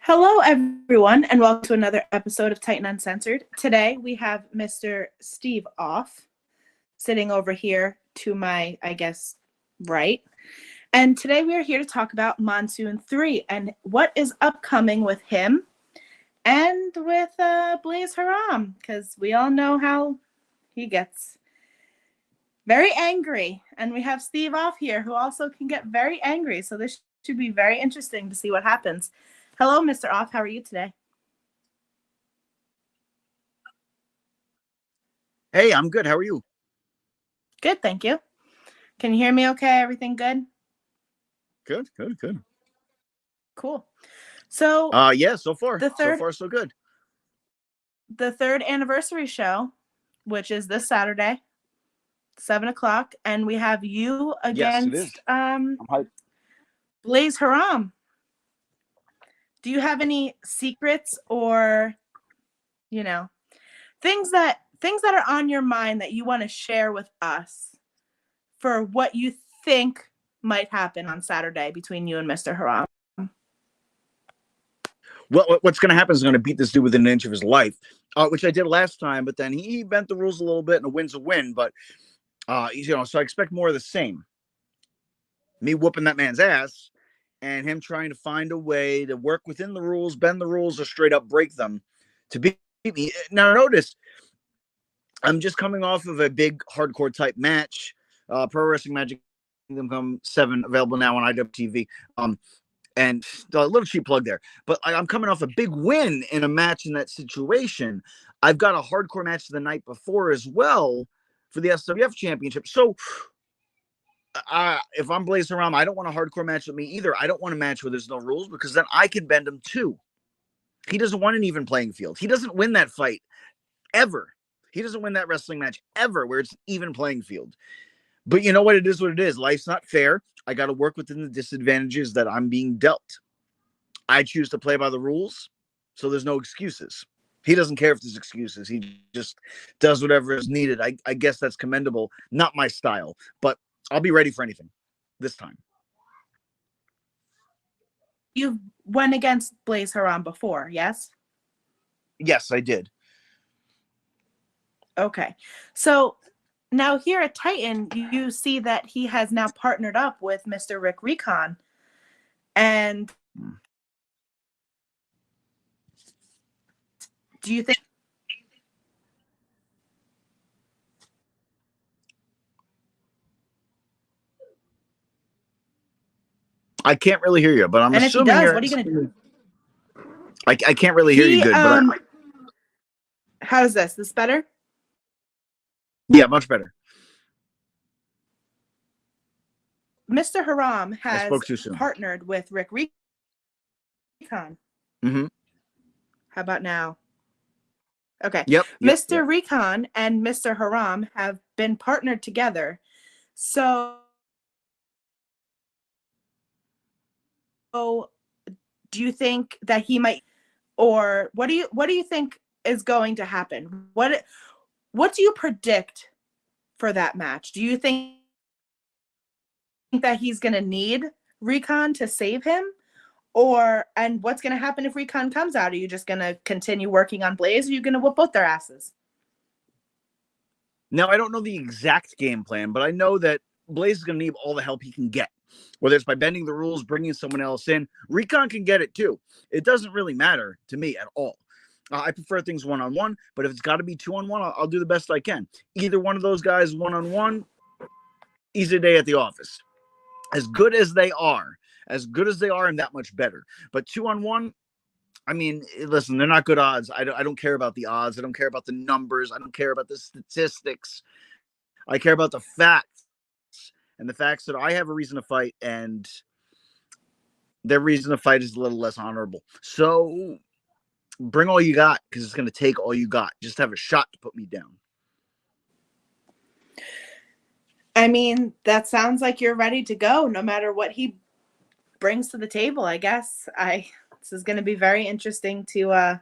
Hello, everyone, and welcome to another episode of Titan Uncensored. Today, we have Mr. Steve Off sitting over here to my, right. And today, we are here to talk about Monsoon 3 and what is upcoming with him and with Blaze Haram, because we all know how he gets very angry. And we have Steve Off here, who also can get very angry. So this should be very interesting to see what happens. Hello, Mr. Off. How are you today? Hey, I'm good. How are you? Good, thank you. Can you hear me okay? Everything good? Good. Cool. So Yeah, so far the third so good. the third anniversary show, which is this Saturday, 7:00, and we have you Yes, it is. against I'm hyped. Blaze Haram. Do you have any secrets or things that are on your mind that you want to share with us for what you think might happen on Saturday between you and Mr. Haram? Well, what's going to happen is I'm going to beat this dude within an inch of his life, which I did last time, but then he bent the rules a little bit, and a win's a win. But so I expect more of the same. Me whooping that man's ass, and him trying to find a way to work within the rules, bend the rules, or straight up break them to beat me. Now, notice I'm just coming off of a big hardcore type match. Pro Wrestling Magic Kingdom Come 7 available now on IWTV. And a little cheap plug there, but I'm coming off a big win in a match in that situation. I've got a hardcore match the night before as well for the SWF Championship. So if I'm Blaze Haram, I don't want a hardcore match with me either. I don't want a match where there's no rules because then I can bend him too. He doesn't want an even playing field. He doesn't win that fight ever. He doesn't win that wrestling match ever where it's even playing field. But you know what? It is what it is. Life's not fair. I got to work within the disadvantages that I'm being dealt. I choose to play by the rules, so there's no excuses. He doesn't care if there's excuses. He just does whatever is needed. I guess that's commendable. Not my style, but I'll be ready for anything this time. You've went against Blaze Haram before, yes? Yes, I did. Okay. So now here at Titan, you see that he has now partnered up with Mr. Rick Recon. And do you think I can't really hear you, but I'm and if he assuming does, what are you going to do? I can't really hear you good, but how's this? This better? Yeah, much better. Mr. Haram I has spoke too soon. partnered with Rick Recon. Mm-hmm. How about now? Okay. Yep. Mr. Recon and Mr. Haram have been partnered together. So do you think that he might, or what do you think is going to happen? What do you predict for that match? Do you think that he's going to need Recon to save him? And what's going to happen if Recon comes out? Are you just going to continue working on Blaze, or are you going to whoop both their asses? Now, I don't know the exact game plan, but I know that Blaze is going to need all the help he can get. Whether it's by bending the rules, bringing someone else in. Recon can get it too. It doesn't really matter to me at all. I prefer things one-on-one, but if it's got to be two-on-one, I'll do the best I can. Either one of those guys one-on-one, easy day at the office. As good as they are, and that much better. But two-on-one, I mean, listen, they're not good odds. I don't care about the odds. I don't care about the numbers. I don't care about the statistics. I care about the facts. And the facts that I have a reason to fight, and their reason to fight is a little less honorable. So bring all you got, because it's going to take all you got. Just have a shot to put me down. I mean, that sounds like you're ready to go, no matter what he brings to the table, I guess. This is going to be very interesting to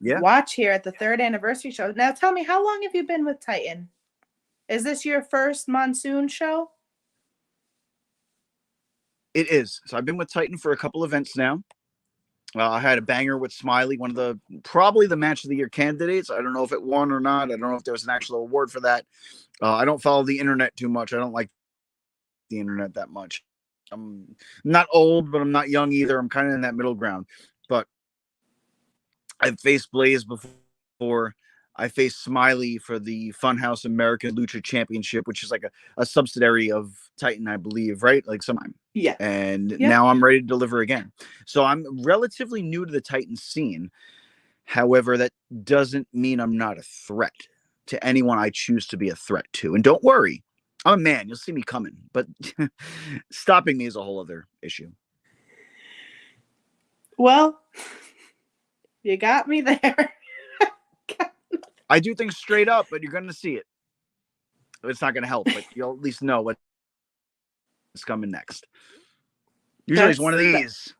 watch here at the third anniversary show. Now, tell me, how long have you been with Titan? Is this your first Monsoon show? It is. So I've been with Titan for a couple events now. I had a banger with Smiley, one of probably the match of the year candidates. I don't know if it won or not. I don't know if there was an actual award for that. I don't follow the internet too much. I don't like the internet that much. I'm not old, but I'm not young either. I'm kind of in that middle ground. But I've faced Blaze before. I faced Smiley for the Funhouse American Lucha Championship, which is like a subsidiary of Titan, I believe, right? Like sometime. Yeah. And Yeah. now I'm ready to deliver again. So I'm relatively new to the Titan scene. However, that doesn't mean I'm not a threat to anyone I choose to be a threat to. And don't worry, I'm a man. You'll see me coming. But stopping me is a whole other issue. Well, you got me there. I do things straight up, but you're going to see it. It's not going to help, but you'll at least know what's coming next. Usually it's one of these.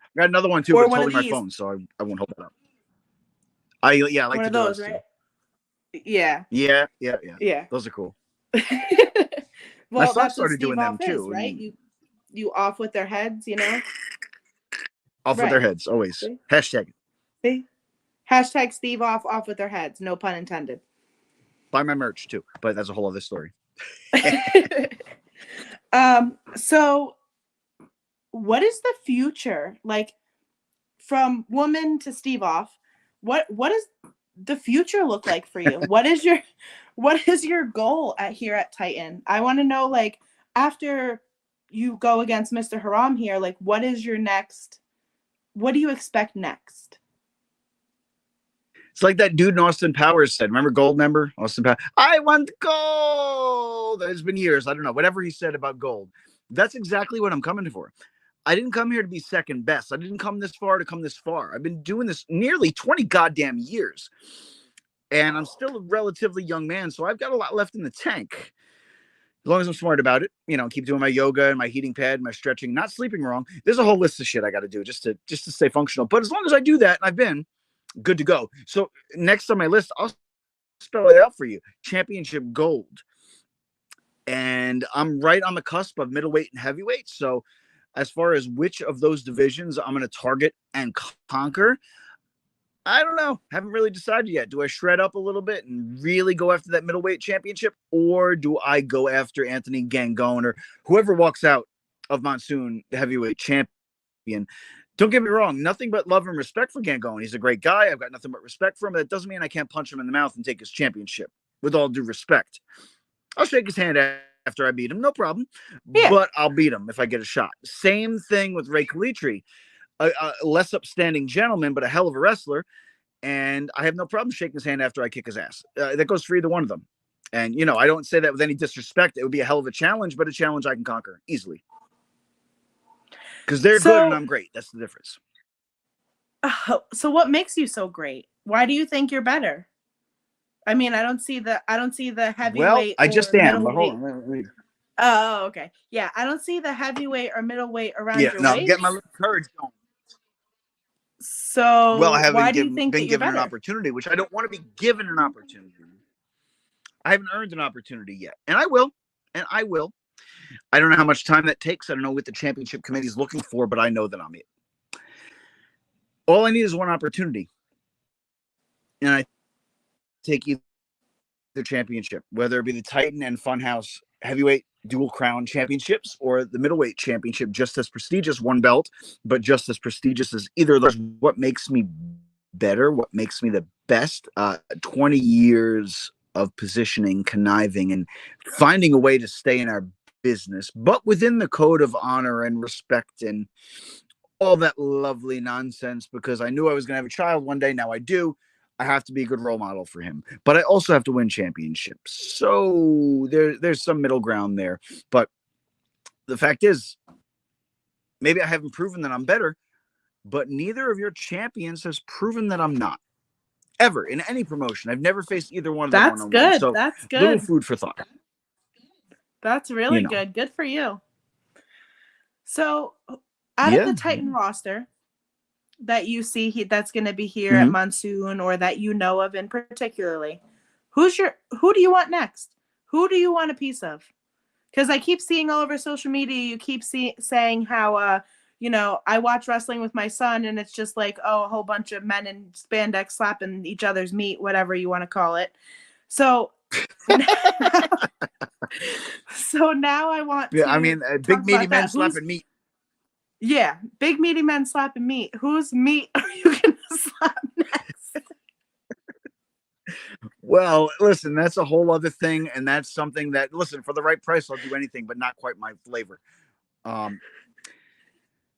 I got another one too, but it's holding my phone, so I won't hold it up. I like one to of do those, right? Yeah. Yeah. Those are cool. My son started doing them too, right? You off with their heads, you know? Off with their heads, always. See? Hashtag. See? Hashtag Steve off with their heads. No pun intended. Buy my merch too, but that's a whole other story. So what is the future like from woman to Steve off? What does the future look like for you? What is your goal here at Titan? I want to know, like, after you go against Mr. Haram here, like, what do you expect next? It's like that dude in Austin Powers said. Remember Gold member? Austin Powers. I want gold. It's been years. I don't know. Whatever he said about gold. That's exactly what I'm coming for. I didn't come here to be second best. I didn't come this far to come this far. I've been doing this nearly 20 goddamn years. And I'm still a relatively young man, so I've got a lot left in the tank. As long as I'm smart about it, keep doing my yoga and my heating pad, my stretching, not sleeping wrong. There's a whole list of shit I got to do just to stay functional. But as long as I do that, and I've been good to go. So next on my list, I'll spell it out for you. Championship gold. And I'm right on the cusp of middleweight and heavyweight. So as far as which of those divisions I'm going to target and conquer, I don't know. Haven't really decided yet. Do I shred up a little bit and really go after that middleweight championship? Or do I go after Anthony Gangone or whoever walks out of Monsoon, the heavyweight champion? Don't get me wrong. Nothing but love and respect for Gangone. He's a great guy. I've got nothing but respect for him. But that doesn't mean I can't punch him in the mouth and take his championship. With all due respect. I'll shake his hand after I beat him. No problem. Yeah. But I'll beat him if I get a shot. Same thing with Ray Kalitri. A less upstanding gentleman, but a hell of a wrestler. And I have no problem shaking his hand after I kick his ass. That goes for either one of them. And, I don't say that with any disrespect. It would be a hell of a challenge, but a challenge I can conquer easily. Because they're good and I'm great. That's the difference. So what makes you so great? Why do you think you're better? I mean, I don't see the heavyweight. Well, I just am. But hold on. Oh, okay. Yeah, I don't see the heavyweight or middleweight around your waist. I'm getting my courage going. So, well, I haven't why do you think been given an opportunity, which I don't want to be given an opportunity. I haven't earned an opportunity yet, and I will. I don't know how much time that takes. I don't know what the championship committee is looking for, but I know that I'm it. All I need is one opportunity, and I take either championship, whether it be the Titan and Funhouse heavyweight dual crown championships or the middleweight championship, just as prestigious, one belt, but just as prestigious as either of those. What makes me better, what makes me the best, 20 years of positioning, conniving, and finding a way to stay in our business, but within the code of honor and respect and all that lovely nonsense, because I knew I was going to have a child one day. Now I do. I have to be a good role model for him, but I also have to win championships. So there's some middle ground there. But the fact is, maybe I haven't proven that I'm better, but neither of your champions has proven that I'm not. Ever in any promotion. I've never faced either one of them. That's good. So that's good. Little food for thought. That's really good. Good for you. So out of the Titan roster that you see that's going to be here at Monsoon, or that you know of in particularly, who do you want next? Who do you want a piece of? Because I keep seeing all over social media, you keep saying how you know, I watch wrestling with my son and it's just like, oh, a whole bunch of men in spandex slapping each other's meat, whatever you want to call it. So, so now I want Yeah, to I mean, talk big meaty about men that. slapping meat. Yeah, big meaty men slapping meat. Whose meat are you going to slap next? Well, listen, that's a whole other thing, and that's something that, listen, for the right price, I'll do anything, but not quite my flavor.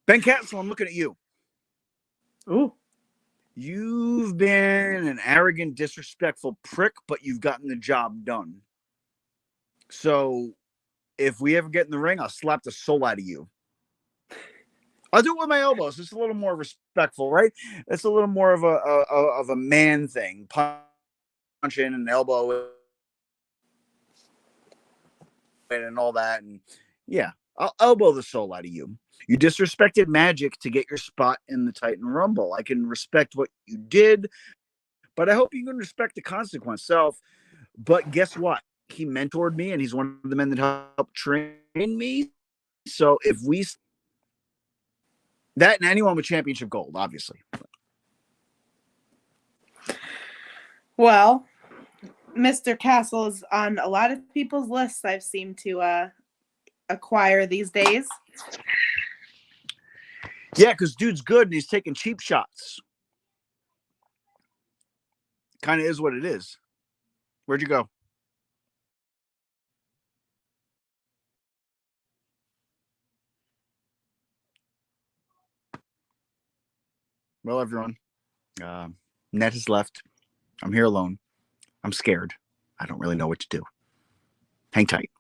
Ben Castle, I'm looking at you. Ooh. You've been an arrogant, disrespectful prick, but you've gotten the job done. So if we ever get in the ring, I'll slap the soul out of you. I'll do it with my elbows. It's a little more respectful, right? It's a little more of a man thing. Punch in an elbow and all that. And yeah, I'll elbow the soul out of you. You disrespected Magic to get your spot in the Titan Rumble. I can respect what you did, but I hope you can respect the consequence self. But guess what? He mentored me, and he's one of the men that helped train me. So if we that and anyone with championship gold, obviously. Well, Mr. Castle is on a lot of people's lists I've seemed to acquire these days. Yeah, because dude's good and he's taking cheap shots. Kind of is what it is. Where'd you go? Well, everyone, Ned has left. I'm here alone. I'm scared. I don't really know what to do. Hang tight.